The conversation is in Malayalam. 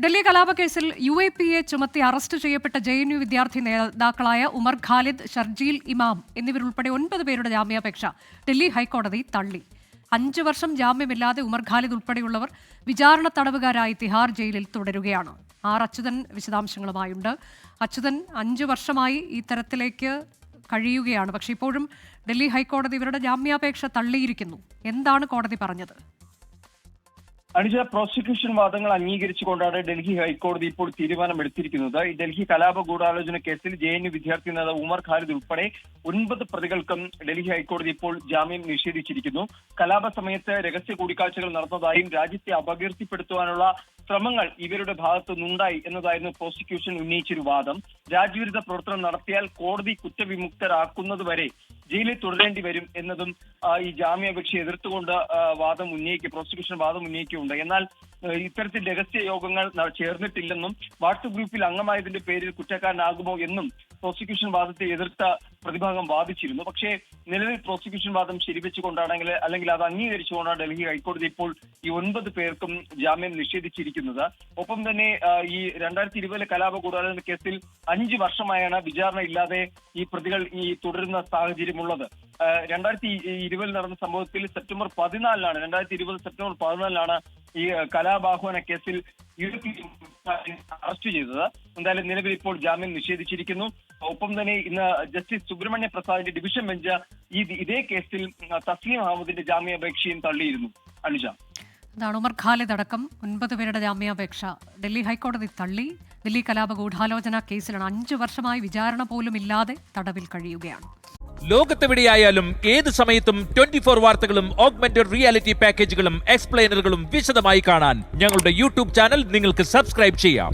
ഡൽഹി കലാപക്കേസിൽ UAPA ചുമത്തി അറസ്റ്റ് ചെയ്യപ്പെട്ട JNU വിദ്യാർത്ഥി നേതാക്കളായ ഉമർ ഖാലിദ്, ഷർജീൽ ഇമാം എന്നിവരുൾപ്പെടെ 9 പേരുടെ ജാമ്യാപേക്ഷ ഡൽഹി ഹൈക്കോടതി തള്ളി. 5 വർഷം ജാമ്യമില്ലാതെ ഉമർ ഖാലിദ് ഉൾപ്പെടെയുള്ളവർ വിചാരണ തടവുകാരായി തിഹാർ ജയിലിൽ തുടരുകയാണ്. അച്യുതൻ വിശദാംശങ്ങളുമായുണ്ട്. അച്യുതൻ, 5 വർഷമായി ഈ തരത്തിലേക്ക് കഴിയുകയാണ്. പക്ഷേ ഇപ്പോഴും ഡൽഹി ഹൈക്കോടതി ഇവരുടെ ജാമ്യാപേക്ഷ തള്ളിയിരിക്കുന്നു. എന്താണ് കോടതി പറഞ്ഞത്? അനുജ, പ്രോസിക്യൂഷൻ വാദങ്ങൾ അംഗീകരിച്ചുകൊണ്ടാണ് ഡൽഹി ഹൈക്കോടതി ഇപ്പോൾ തീരുമാനമെടുത്തിരിക്കുന്നത്. ഈ ഡൽഹി കലാപ ഗൂഢാലോചന കേസിൽ JNU വിദ്യാർത്ഥി നേതാവ് ഉമർ ഖാലിദ് ഉൾപ്പെടെ 9 പ്രതികൾക്കും ഡൽഹി ഹൈക്കോടതി ഇപ്പോൾ ജാമ്യം നിഷേധിച്ചിരിക്കുന്നു. കലാപ സമയത്ത് രഹസ്യ കൂടിക്കാഴ്ചകൾ നടന്നതായും രാജ്യത്തെ അപകീർത്തിപ്പെടുത്തുവാനുള്ള ശ്രമങ്ങൾ ഇവരുടെ ഭാഗത്തു നിന്നുണ്ടായി എന്നതായിരുന്നു പ്രോസിക്യൂഷൻ ഉന്നയിച്ചൊരു വാദം. രാജ്യവിരുദ്ധ പ്രവർത്തനം നടത്തിയാൽ കോടതി കുറ്റവിമുക്തരാക്കുന്നതുവരെ ജയിലിൽ തുടരേണ്ടി വരും എന്നതും ഈ ജാമ്യാപേക്ഷ എതിർത്തുകൊണ്ട് പ്രോസിക്യൂഷൻ വാദം ഉന്നയിക്കുകയുണ്ട്. എന്നാൽ ഇത്തരത്തിൽ രഹസ്യ യോഗങ്ങൾ ചേർന്നിട്ടില്ലെന്നും വാട്സ്ആപ്പ് ഗ്രൂപ്പിൽ അംഗമായതിന്റെ പേരിൽ കുറ്റക്കാരനാകുമോ എന്നും പ്രോസിക്യൂഷൻ വാദത്തെ എതിർത്ത പ്രതിഭാഗം വാദിച്ചിരുന്നു. പക്ഷേ നിലവിൽ പ്രോസിക്യൂഷൻ വാദം ശരിവെച്ചുകൊണ്ടാണെങ്കിൽ അല്ലെങ്കിൽ അത് അംഗീകരിച്ചുകൊണ്ടാണ് ഡൽഹി ഹൈക്കോടതി ഇപ്പോൾ ഈ 9 പേർക്കും ജാമ്യം നിഷേധിച്ചിരിക്കുന്നത്. ഒപ്പം തന്നെ ഈ 2020 കലാപ ഗൂഢാലോചന കേസിൽ 5 വർഷമായാണ് വിചാരണ ഇല്ലാതെ ഈ പ്രതികൾ തുടരുന്ന സാഹചര്യമുള്ളത്. 2020 നടന്ന സംഭവത്തിൽ സെപ്റ്റംബർ 14 ഈ കലാപാഹ്വാന കേസിൽ അറസ്റ്റ് ചെയ്തത്. എന്തായാലും നിലവിൽ ഇപ്പോൾ ജാമ്യം നിഷേധിച്ചിരിക്കുന്നു. ഒപ്പം തന്നെ ഇന്ന് ജസ്റ്റിസ് സുബ്രഹ്മണ്യ പ്രസാദിന്റെ ഡിവിഷൻ ബെഞ്ച് ഇതേ കേസിൽ തസ്ലീം അഹമ്മദിന്റെ ജാമ്യാപേക്ഷയും തള്ളിയിരുന്നു. അനുജ, ഉമർ ഖാലിദ് അടക്കം 9 പേരുടെ ജാമ്യാപേക്ഷ ഡൽഹി ഹൈക്കോടതി തള്ളി. ഡൽഹി കലാപ ഗൂഢാലോചന കേസിലാണ് 5 വർഷമായി വിചാരണ പോലും ഇല്ലാതെ തടവിൽ കഴിയുകയാണ്. ലോകത്തെവിടെയായാലും ഏത് സമയത്തും 24 വാർത്തകളും ഓഗ്മെന്റഡ് റിയാലിറ്റി പാക്കേജുകളും എക്സ്പ്ലെയിനറുകളും വിശദമായി കാണാൻ ഞങ്ങളുടെ YouTube ചാനൽ നിങ്ങൾക്ക് സബ്സ്ക്രൈബ് ചെയ്യാം.